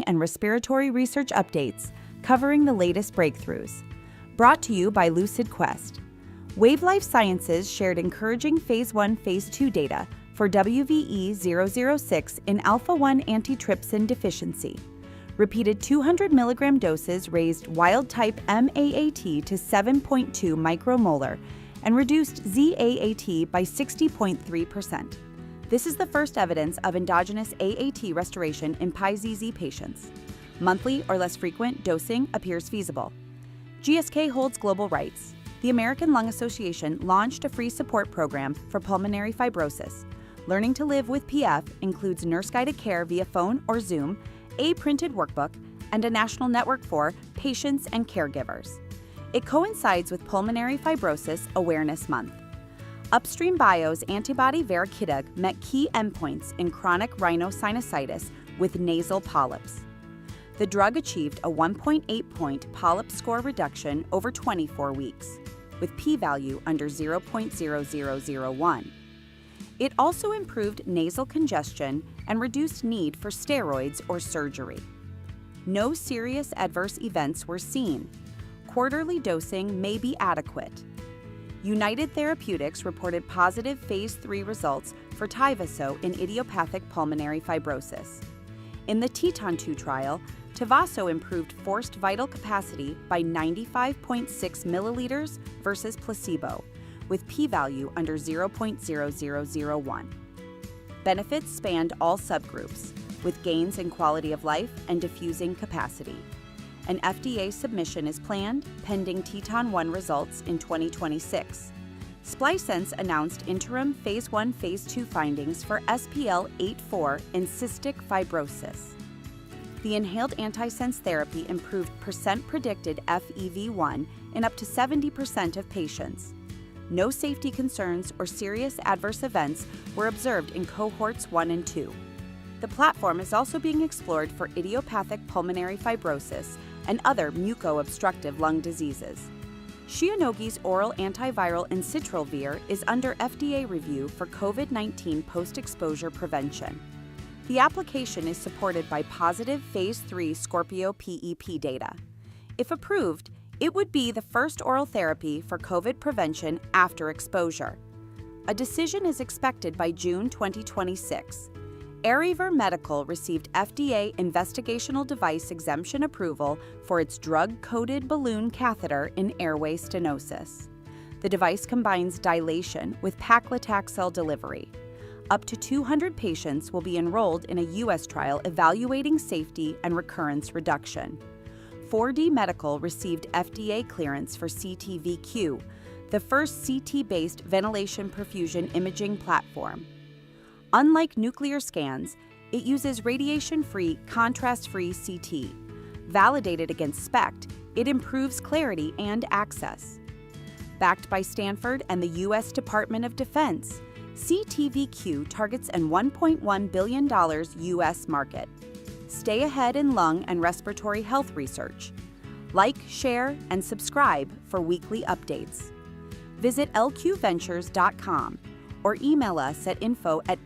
and respiratory research updates covering the latest breakthroughs. Brought to you by Lucid Quest. Wave Life Sciences shared encouraging Phase 1, Phase 2 data for WVE-006 in alpha-1 antitrypsin deficiency. Repeated 200 mg doses raised wild-type MAAT to 7.2 micromolar and reduced ZAAT by 60.3%. This is the first evidence of endogenous AAT restoration in Pi-ZZ patients. Monthly or less frequent dosing appears feasible. GSK holds global rights. The American Lung Association launched a free support program for pulmonary fibrosis. Learning to live with PF includes nurse-guided care via phone or Zoom, a printed workbook, and a national network for patients and caregivers. It coincides with Pulmonary Fibrosis Awareness Month. Upstream Bio's antibody verekitug met key endpoints in chronic rhinosinusitis with nasal polyps. The drug achieved a 1.8-point polyp score reduction over 24 weeks, with p-value under 0.0001. It also improved nasal congestion and reduced need for steroids or surgery. No serious adverse events were seen. Quarterly dosing may be adequate. United Therapeutics reported positive Phase 3 results for Tyvaso in idiopathic pulmonary fibrosis. In the TETON-2 trial, Tyvaso improved forced vital capacity by 95.6 milliliters versus placebo, with p-value under 0.0001. Benefits spanned all subgroups, with gains in quality of life and diffusing capacity. An FDA submission is planned, pending TETON-1 results in 2026. SpliSense announced interim Phase 1, Phase 2 findings for SPL84 in cystic fibrosis. The inhaled antisense therapy improved percent predicted FEV1 in up to 70% of patients. No safety concerns or serious adverse events were observed in cohorts 1 and 2. The platform is also being explored for idiopathic pulmonary fibrosis and other muco-obstructive lung diseases. Shionogi's oral antiviral ensitrelvir is under FDA review for COVID-19 post-exposure prevention. The application is supported by positive Phase 3 Scorpio PEP data. If approved, it would be the first oral therapy for COVID prevention after exposure. A decision is expected by June 2026. Airiver Medical received FDA investigational device exemption approval for its drug-coated balloon catheter in airway stenosis. The device combines dilation with paclitaxel delivery. Up to 200 patients will be enrolled in a U.S. trial evaluating safety and recurrence reduction. 4D Medical received FDA clearance for CT:VQ, the first CT-based ventilation perfusion imaging platform. Unlike nuclear scans, it uses radiation-free, contrast-free CT. Validated against SPECT, it improves clarity and access. Backed by Stanford and the U.S. Department of Defense, CT:VQ targets an $1.1 billion U.S. market. Stay ahead in lung and respiratory health research. Like, share, and subscribe for weekly updates. Visit lqventures.com or email us at info@lqventures.com.